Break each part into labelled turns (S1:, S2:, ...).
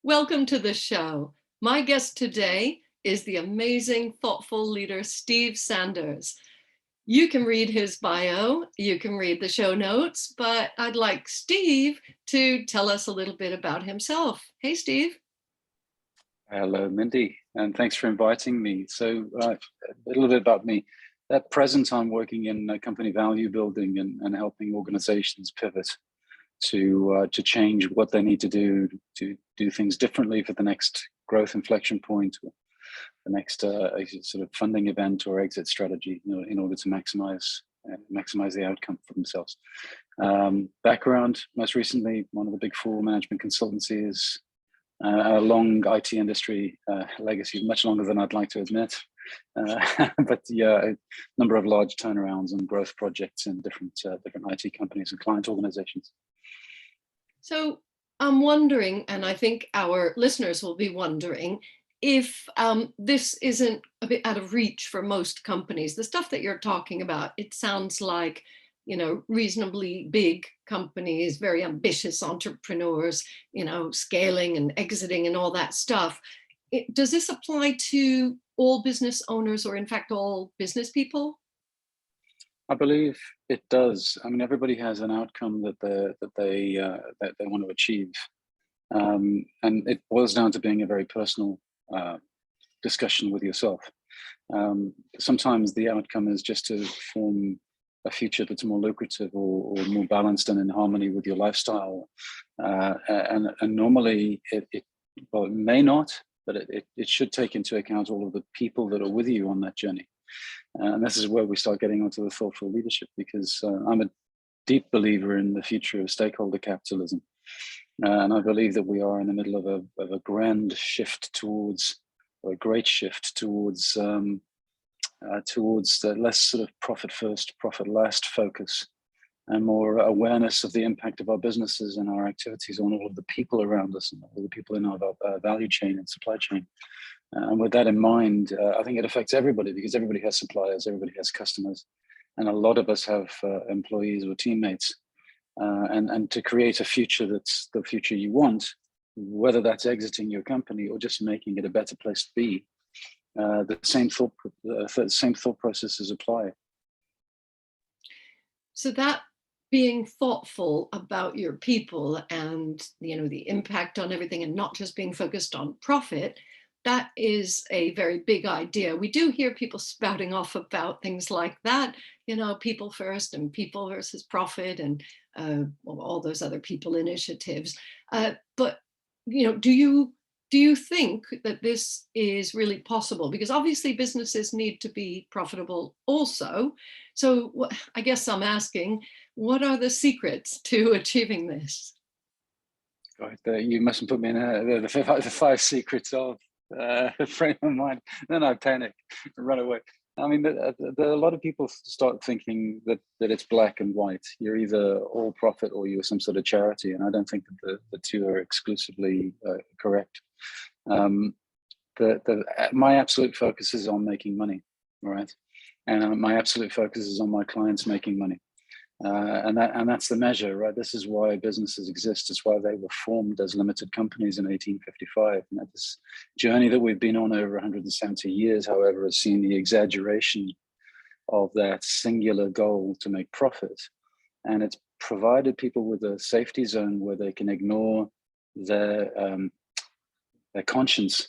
S1: Welcome to the show. My guest today is the amazing, thoughtful leader, Steve Sanders. You can read his bio, you can read the show notes, but I'd like Steve to tell us a little bit about himself. Hey, Steve.
S2: Hello, Mindy, and thanks for inviting me. So a little bit about me. At present, I'm working in company value building and helping organizations pivot to change what they need to do things differently for the next growth inflection point, or the next sort of funding event or exit strategy, in order to maximize the outcome for themselves. Background, most recently, one of the big four management consultancies. A long IT industry legacy, much longer than I'd like to admit. But yeah, a number of large turnarounds and growth projects in different IT companies and client organizations.
S1: So I'm wondering, and I think our listeners will be wondering, if this isn't a bit out of reach for most companies. The stuff that you're talking about, it sounds like, reasonably big companies, very ambitious entrepreneurs, scaling and exiting and all that stuff. Does this apply to all business owners, or in fact, all business people?
S2: I believe it does. I mean, everybody has an outcome that they want to achieve, and it boils down to being a very personal discussion with yourself. Sometimes the outcome is just to form a future that's more lucrative or more balanced and in harmony with your lifestyle. And normally it may not, but it should take into account all of the people that are with you on that journey. And this is where we start getting onto the thoughtful leadership, because I'm a deep believer in the future of stakeholder capitalism. And I believe that we are in the middle of a grand shift towards, or a great shift towards the less sort of profit first, profit last focus, and more awareness of the impact of our businesses and our activities on all of the people around us and all the people in our value chain and supply chain. And with that in mind, I think it affects everybody, because everybody has suppliers, everybody has customers, and a lot of us have employees or teammates. And to create a future that's the future you want, whether that's exiting your company or just making it a better place to be, the same thought processes apply.
S1: So that being thoughtful about your people and the impact on everything, and not just being focused on profit, that is a very big idea. We do hear people spouting off about things like that, people first and people versus profit, and all those other people initiatives. But do you think that this is really possible? Because obviously businesses need to be profitable also. So I guess I'm asking, what are the secrets to achieving this?
S2: Right, you mustn't put me in the five secrets of frame of mind. Then I panic and run away. I mean, a lot of people start thinking that it's black and white. You're either all profit or you're some sort of charity, and I don't think that the two are exclusively correct. My absolute focus is on making money, right? And my absolute focus is on my clients making money. And that's the measure, right? This is why businesses exist. It's why they were formed as limited companies in 1855. This journey that we've been on over 170 years, however, has seen the exaggeration of that singular goal to make profit. And it's provided people with a safety zone where they can ignore their conscience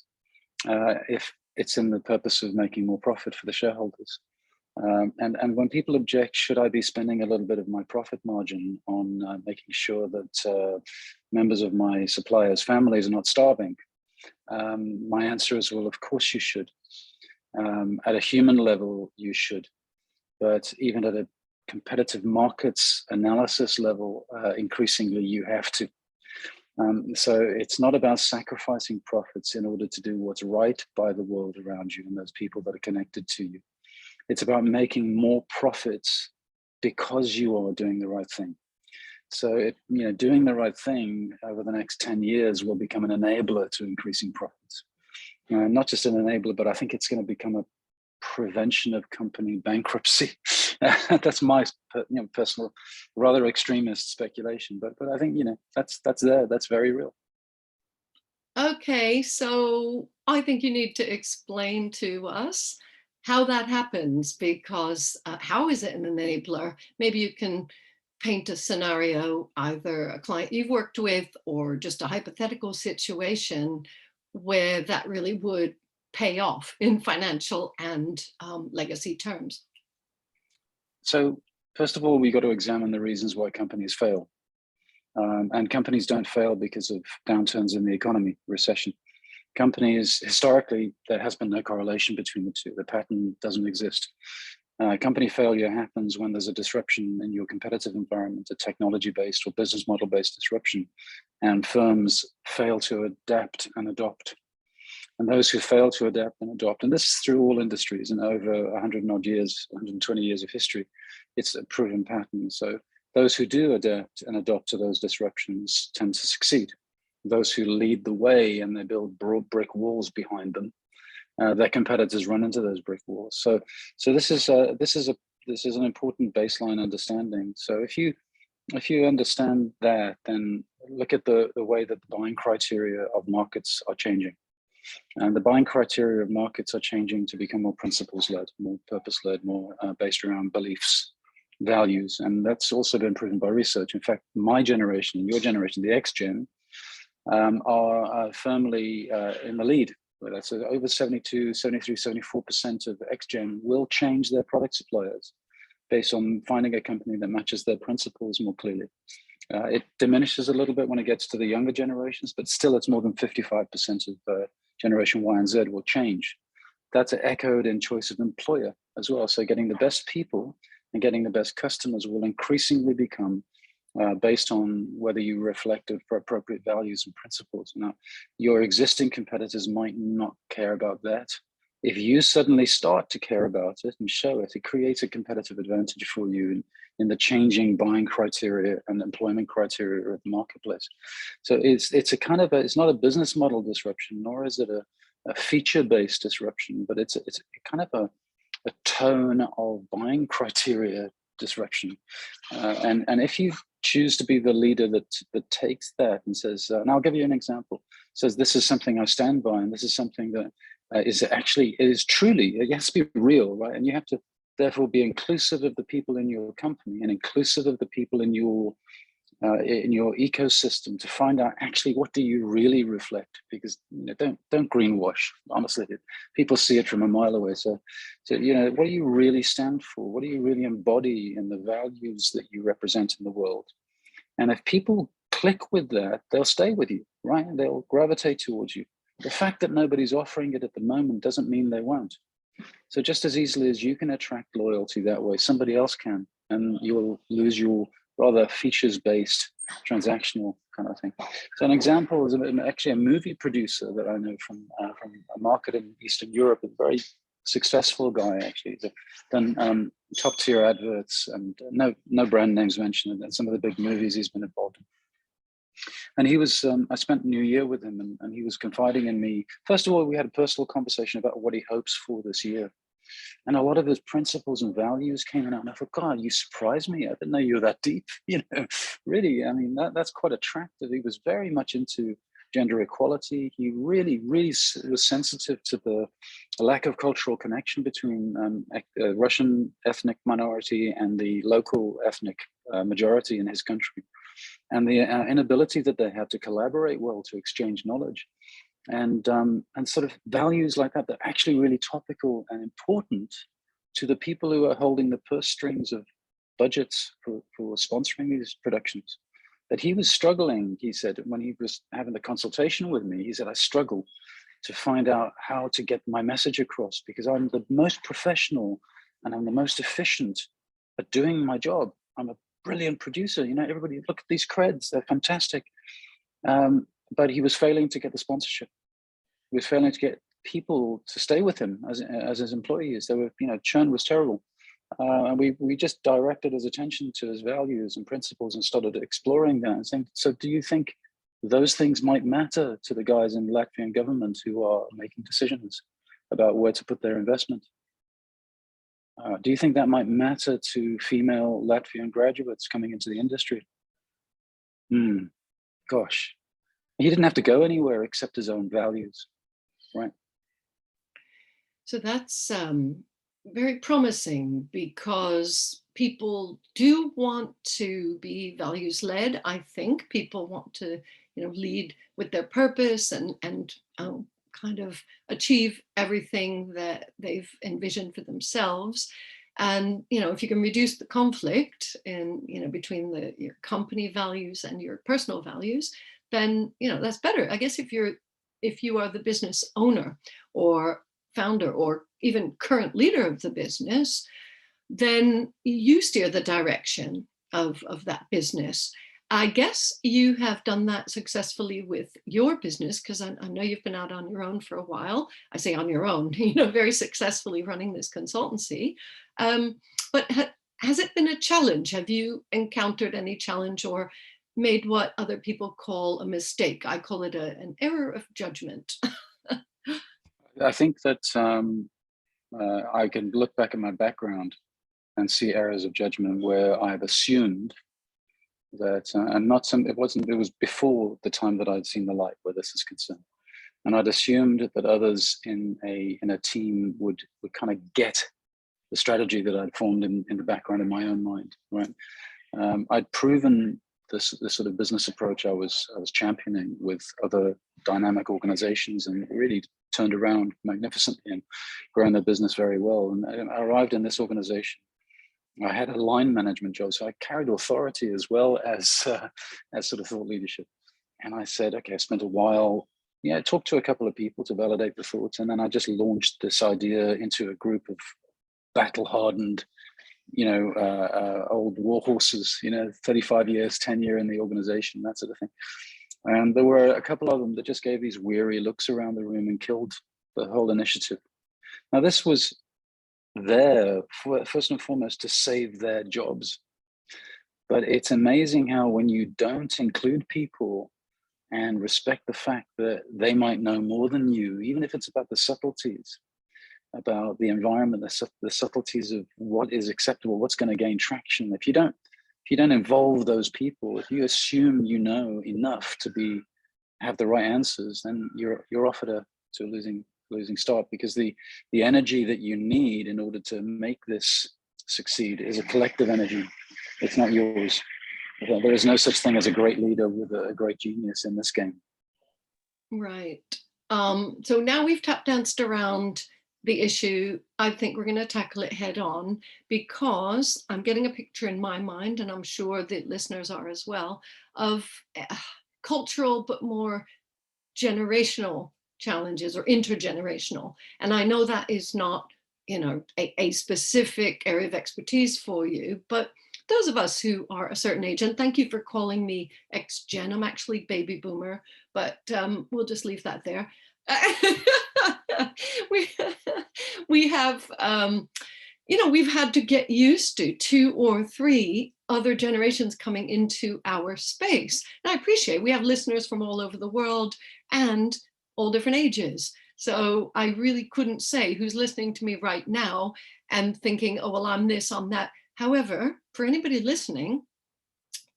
S2: if it's in the purpose of making more profit for the shareholders. And when people object, should I be spending a little bit of my profit margin on making sure that members of my suppliers' families are not starving? My answer is, well, of course you should. At a human level, you should. But even at a competitive markets analysis level, increasingly you have to. So it's not about sacrificing profits in order to do what's right by the world around you and those people that are connected to you. It's about making more profits because you are doing the right thing. So doing the right thing over the next 10 years will become an enabler to increasing profits. Not just an enabler, but I think it's going to become a prevention of company bankruptcy. That's my personal, rather extremist speculation, but I think that's there. That's very real.
S1: Okay, so I think you need to explain to us how that happens, because how is it an enabler? Maybe you can paint a scenario, either a client you've worked with or just a hypothetical situation where that really would pay off in financial and legacy terms.
S2: So first of all, we got to examine the reasons why companies fail. And companies don't fail because of downturns in the economy, recession. Companies, historically, there has been no correlation between the two. The pattern doesn't exist. Company failure happens when there's a disruption in your competitive environment, a technology-based or business model-based disruption, and firms fail to adapt and adopt. And those who fail to adapt and adopt, and this is through all industries and over 100 and odd years, 120 years of history, it's a proven pattern. So those who do adapt and adopt to those disruptions tend to succeed. Those who lead the way and they build broad brick walls behind them, their competitors run into those brick walls. So this is an important baseline understanding. So if you understand that, then look at the way that the buying criteria of markets are changing. And the buying criteria of markets are changing to become more principles-led, more purpose-led, more based around beliefs, values. And that's also been proven by research. In fact, my generation and your generation, the X Gen, are firmly in the lead. That's over 72, 73, 74% of X Gen will change their product suppliers based on finding a company that matches their principles more clearly. It diminishes a little bit when it gets to the younger generations, but still it's more than 55% of Generation Y and Z will change. That's echoed in choice of employer as well. So getting the best people and getting the best customers will increasingly become based on whether you reflect appropriate values and principles. Now, your existing competitors might not care about that. If you suddenly start to care about it and show it, it creates a competitive advantage for you in the changing buying criteria and employment criteria of the marketplace. So it's not a business model disruption, nor is it a feature-based disruption, but it's kind of a tone of buying criteria disruption. And if you choose to be the leader that takes that and says, and I'll give you an example, says this is something I stand by, and this is something that is truly, it has to be real, right? And you have to therefore be inclusive of the people in your company and inclusive of the people in your ecosystem to find out actually what do you really reflect, because don't greenwash. Honestly, people see it from a mile away. So what do you really stand for? What do you really embody in the values that you represent in the world? And if people click with that, they'll stay with you, right? They'll gravitate towards you. The fact that nobody's offering it at the moment doesn't mean they won't. So just as easily as you can attract loyalty that way, somebody else can, and you'll lose your rather features-based transactional kind of thing. So an example is actually a movie producer that I know from a market in Eastern Europe, a very successful guy actually. He's done top-tier adverts and no brand names mentioned, and some of the big movies he's been involved in. And he was, I spent New Year with him, and he was confiding in me. First of all, we had a personal conversation about what he hopes for this year. And a lot of his principles and values came out. And I thought, God, you surprised me. I didn't know you were that deep. Really, I mean, that's quite attractive. He was very much into gender equality. He really, really was sensitive to the lack of cultural connection between Russian ethnic minority and the local ethnic majority in his country, and the inability that they had to collaborate well, to exchange knowledge. And sort of values like that are actually really topical and important to the people who are holding the purse strings of budgets for sponsoring these productions. That he was struggling, he said, when he was having the consultation with me, he said, I struggle to find out how to get my message across because I'm the most professional and I'm the most efficient at doing my job. I'm a brilliant producer. Everybody look at these creds, they're fantastic. But he was failing to get the sponsorship. He was failing to get people to stay with him as his employees. They were, churn was terrible. And we just directed his attention to his values and principles and started exploring that and saying, so do you think those things might matter to the guys in the Latvian government who are making decisions about where to put their investment? Do you think that might matter to female Latvian graduates coming into the industry? Gosh. He didn't have to go anywhere except his own values, right?
S1: So that's very promising, because people do want to be values led. I think people want to, lead with their purpose and kind of achieve everything that they've envisioned for themselves. And if you can reduce the conflict in between your company values and your personal values, then that's better. I guess if you are the business owner or founder or even current leader of the business, then you steer the direction of that business. I guess you have done that successfully with your business, because I know you've been out on your own for a while. I say on your own, very successfully running this consultancy. But has it been a challenge? Have you encountered any challenge or made what other people call a mistake? I call it an error of judgment.
S2: I think that I can look back at my background and see errors of judgment where I've assumed that, and not some, it was before the time that I'd seen the light where this is concerned. And I'd assumed that others in a team would kind of get the strategy that I'd formed in the background in my own mind, right? I'd proven this sort of business approach I was championing with other dynamic organizations, and really turned around magnificently and grown their business very well. And I arrived in this organization. I had a line management job, so I carried authority as well as sort of thought leadership. And I said, okay, I spent a while, I talked to a couple of people to validate the thoughts, and then I just launched this idea into a group of battle-hardened, old war horses, 35 years, tenure in the organization, that sort of thing. And there were a couple of them that just gave these weary looks around the room and killed the whole initiative. Now, this was there first and foremost to save their jobs. But it's amazing how when you don't include people and respect the fact that they might know more than you, even if it's about the subtleties, about the environment, the subtleties of what is acceptable, what's going to gain traction. If you don't involve those people, if you assume you know enough to have the right answers, then you're off to a losing start, because the energy that you need in order to make this succeed is a collective energy. It's not yours. There is no such thing as a great leader with a great genius in this game.
S1: Right. So now we've tap danced around the issue. I think we're going to tackle it head on, because I'm getting a picture in my mind, and I'm sure the listeners are as well, of cultural but more generational challenges, or intergenerational. And I know that is not, a specific area of expertise for you, but those of us who are a certain age, and thank you for calling me ex-gen, I'm actually baby boomer, but we'll just leave that there. we have, we've had to get used to 2 or 3 other generations coming into our space. And I appreciate we have listeners from all over the world and all different ages. So I really couldn't say who's listening to me right now and thinking, oh, well, I'm this, I'm that. However, for anybody listening,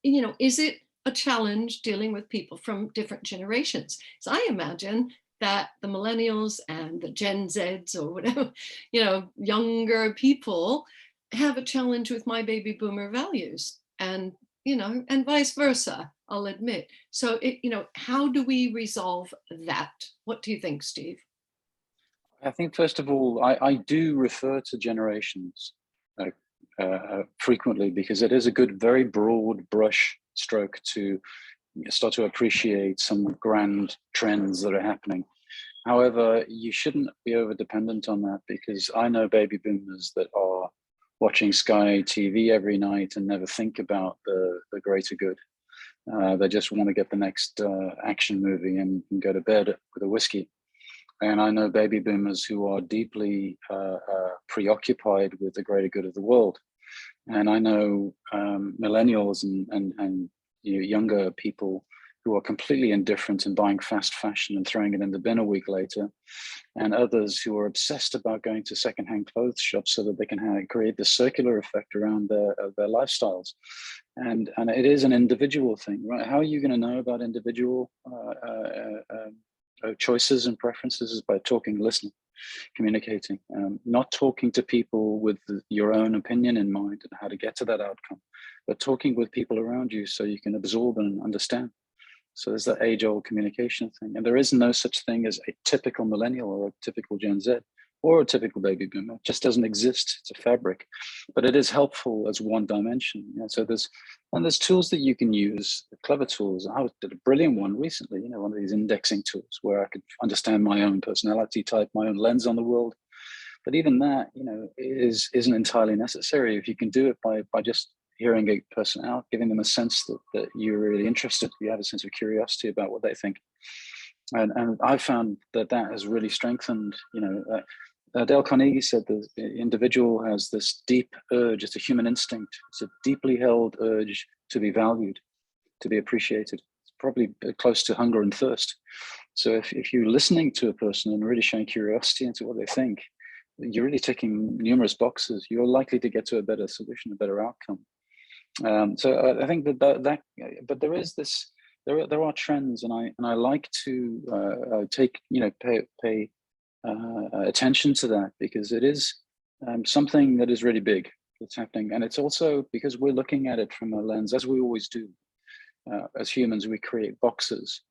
S1: is it a challenge dealing with people from different generations? So I imagine that the millennials and the Gen Zs, or whatever, younger people have a challenge with my baby boomer values, and and vice versa, I'll admit. So how do we resolve that? What do you think, Steve?
S2: I think, first of all, I do refer to generations frequently, because it is a good, very broad brush stroke to start to appreciate some grand trends that are happening. However, you shouldn't be over dependent on that, because I know baby boomers that are watching Sky TV every night and never think about the greater good. They just want to get the next action movie and go to bed with a whiskey. And I know baby boomers who are deeply preoccupied with the greater good of the world. And I know millennials and younger people who are completely indifferent and buying fast fashion and throwing it in the bin a week later, and others who are obsessed about going to secondhand clothes shops so that they can create the circular effect around their lifestyles. And it is an individual thing, right? How are you going to know about individual choices and preferences? Is by talking, listening, communicating, not talking to people with your own opinion in mind and how to get to that outcome, but talking with people around you so you can absorb and understand. So there's that age-old communication thing. And there is no such thing as a typical millennial or a typical Gen Z or a typical baby boomer. It just doesn't exist. It's a fabric. But it is helpful as one dimension. Yeah? So there's tools that you can use, clever tools. I did a brilliant one recently, one of these indexing tools where I could understand my own personality type, my own lens on the world. But even that, isn't entirely necessary if you can do it by just hearing a person out, giving them a sense that you're really interested, you have a sense of curiosity about what they think. And I've found that has really strengthened, Dale Carnegie said that the individual has this deep urge, it's a human instinct, it's a deeply held urge to be valued, to be appreciated. It's probably close to hunger and thirst. So if you're listening to a person and really showing curiosity into what they think, you're really ticking numerous boxes. You're likely to get to a better solution, a better outcome. So I think that but there is this, there are trends, and I like to pay attention to that, because it is something that is really big that's happening, and it's also because we're looking at it from a lens, as we always do. As humans, we create boxes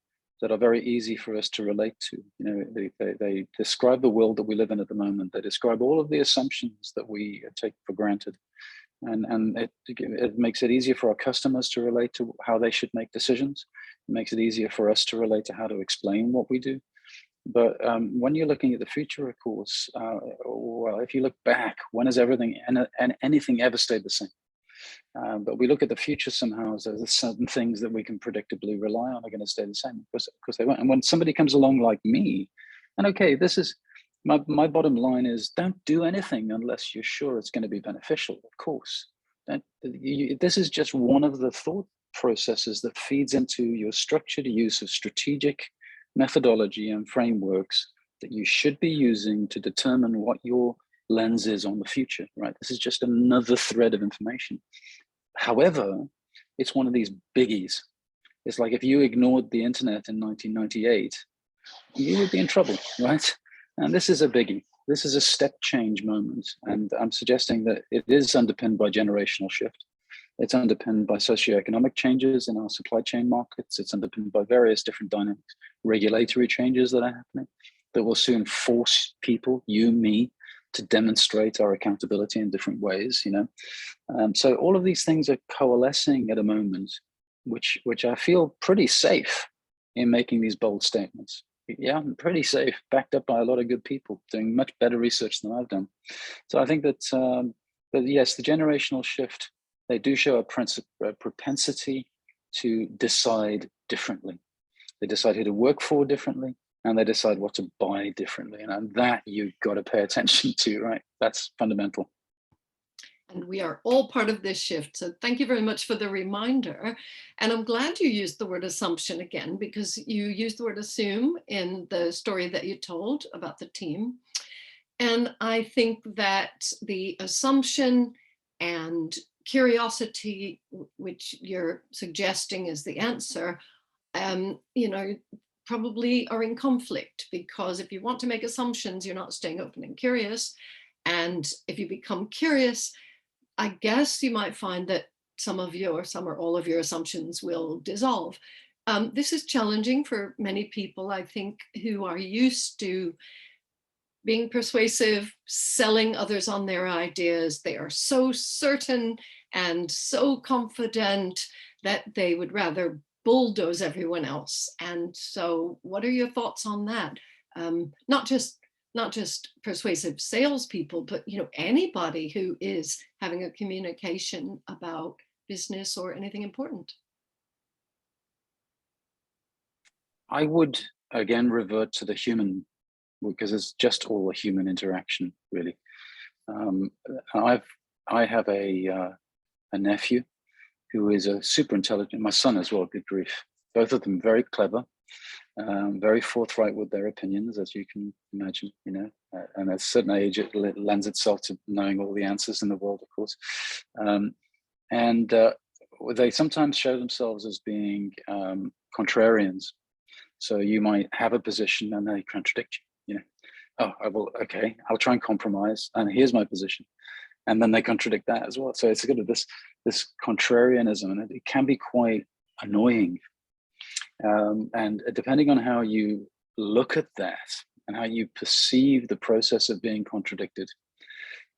S2: that are very easy for us to relate to. They describe the world that we live in at the moment. They describe all of the assumptions that we take for granted. And it makes it easier for our customers to relate to how they should make decisions. It makes it easier for us to relate to how to explain what we do. But when you're looking at the future, of course, well, if you look back, when has everything and anything ever stayed the same? But we look at the future somehow as there's certain things that we can predictably rely on are going to stay the same. Of course they won't. And when somebody comes along like me, and okay, this is my bottom line is, don't do anything unless you're sure it's going to be beneficial. Of course, this is just one of the thought processes that feeds into your structured use of strategic methodology and frameworks that you should be using to determine what your lens is on the future, right? This is just another thread of information. However, it's one of these biggies. It's like if you ignored the internet in 1998, you would be in trouble, right? And this is a biggie. This is a step change moment. And I'm suggesting that it is underpinned by generational shift. It's underpinned by socioeconomic changes in our supply chain markets. It's underpinned by various different dynamics, regulatory changes that are happening that will soon force people, you, me, to demonstrate our accountability in different ways, So all of these things are coalescing at a moment, which I feel pretty safe in making these bold statements. Yeah, I'm pretty safe, backed up by a lot of good people doing much better research than I've done. So I think that yes, the generational shift, they do show a propensity to decide differently. They decide who to work for differently, and they decide what to buy differently. And that you've got to pay attention to, right? That's fundamental.
S1: And we are all part of this shift. So thank you very much for the reminder. And I'm glad you used the word assumption again, because you used the word assume in the story that you told about the team. And I think that the assumption and curiosity, which you're suggesting is the answer, probably are in conflict, because if you want to make assumptions, you're not staying open and curious. And if you become curious, I guess you might find that some or all of your assumptions will dissolve. This is challenging for many people, I think, who are used to being persuasive, selling others on their ideas. They are so certain and so confident that they would rather bulldoze everyone else. And so what are your thoughts on that? Not just persuasive salespeople, but anybody who is having a communication about business or anything important.
S2: I would again revert to the human, because it's just all a human interaction, really. I have a nephew who is a super intelligent, my son as well, good grief. both of them very clever, very forthright with their opinions, as you can imagine, and at a certain age, it lends itself to knowing all the answers in the world, of course. And they sometimes show themselves as being contrarians. So you might have a position and they contradict you, oh, okay, I'll try and compromise, and here's my position. And then they contradict that as well. So it's kind of this contrarianism, and it can be quite annoying. And depending on how you look at that and how you perceive the process of being contradicted,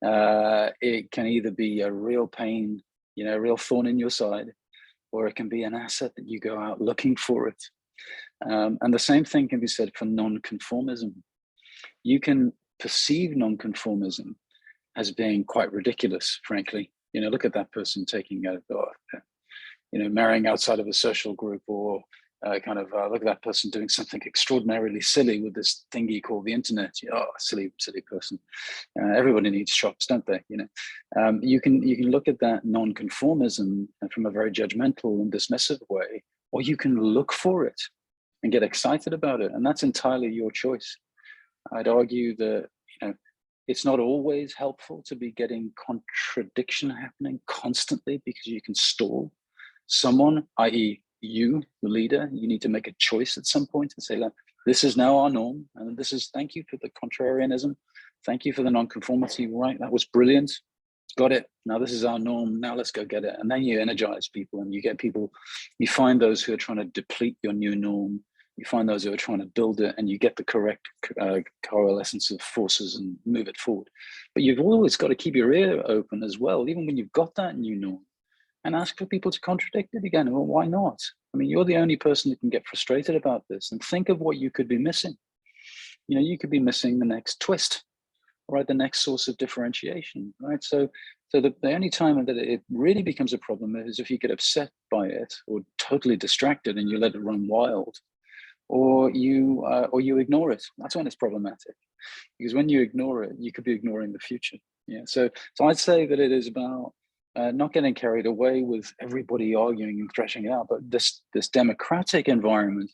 S2: it can either be a real pain, a real thorn in your side, or it can be an asset that you go out looking for it. And the same thing can be said for nonconformism. You can perceive nonconformism as being quite ridiculous, frankly. Look at that person taking marrying outside of a social group, or look at that person doing something extraordinarily silly with this thingy called the internet. Oh, silly person. Everybody needs shops, don't they? You can look at that nonconformism from a very judgmental and dismissive way, or you can look for it and get excited about it, and that's entirely your choice. I'd argue that it's not always helpful to be getting contradiction happening constantly, because you can stall someone, i.e. you, the leader. You need to make a choice at some point and say, look, this is now our norm, and thank you for the contrarianism, thank you for the nonconformity, right? That was brilliant, got it. Now this is our norm, now let's go get it. And then you energize people, and you get people, you find those who are trying to deplete your new norm, you find those who are trying to build it, and you get the correct coalescence of forces and move it forward. But you've always got to keep your ear open as well, even when you've got that new norm, and ask for people to contradict it again. Well, why not? I mean, you're the only person that can get frustrated about this, and think of what you could be missing. You could be missing the next twist, right? The next source of differentiation, right? So the only time that it really becomes a problem is if you get upset by it, or totally distracted and you let it run wild, or you ignore it. That's when it's problematic, because when you ignore it, you could be ignoring the future. Yeah. So I'd say that it is about not getting carried away with everybody arguing and thrashing it out, but this democratic environment.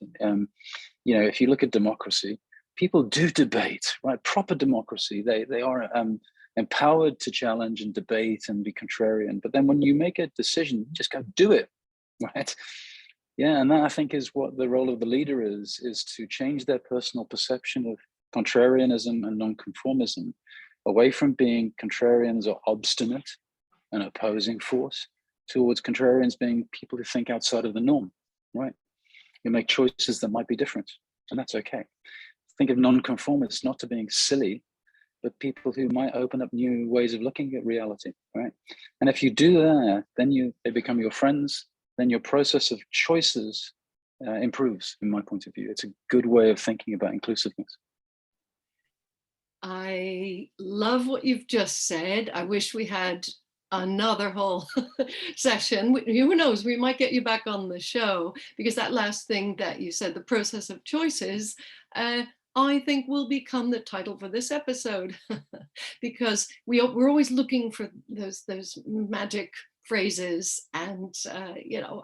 S2: If you look at democracy, people do debate, right? Proper democracy. They are empowered to challenge and debate and be contrarian. But then when you make a decision, just go do it, right? Yeah, and that, I think, is what the role of the leader is to change their personal perception of contrarianism and nonconformism, away from being contrarians or obstinate and opposing force, towards contrarians being people who think outside of the norm, right? You make choices that might be different, and that's okay. Think of nonconformists not to being silly, but people who might open up new ways of looking at reality, right? And if you do that, then they become your friends. Then your process of choices improves, in my point of view. It's a good way of thinking about inclusiveness.
S1: I love what you've just said. I wish we had another whole session. Who knows, we might get you back on the show, because that last thing that you said, the process of choices, I think will become the title for this episode, because we're always looking for those magic phrases, and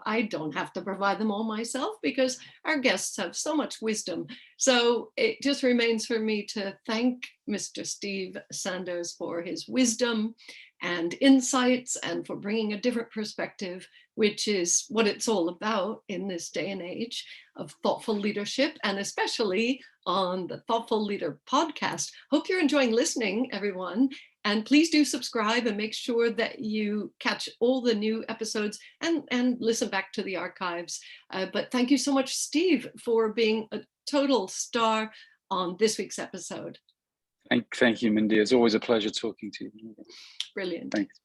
S1: I don't have to provide them all myself, because our guests have so much wisdom. So it just remains for me to thank Mr. Steve Sanders for his wisdom and insights, and for bringing a different perspective, which is what it's all about in this day and age of thoughtful leadership, and especially on the Thoughtful Leader podcast. Hope you're enjoying listening, everyone. And please do subscribe and make sure that you catch all the new episodes and listen back to the archives. But thank you so much, Steve, for being a total star on this week's episode.
S2: Thank you, Mindy. It's always a pleasure talking to you.
S1: Brilliant.
S2: Thanks.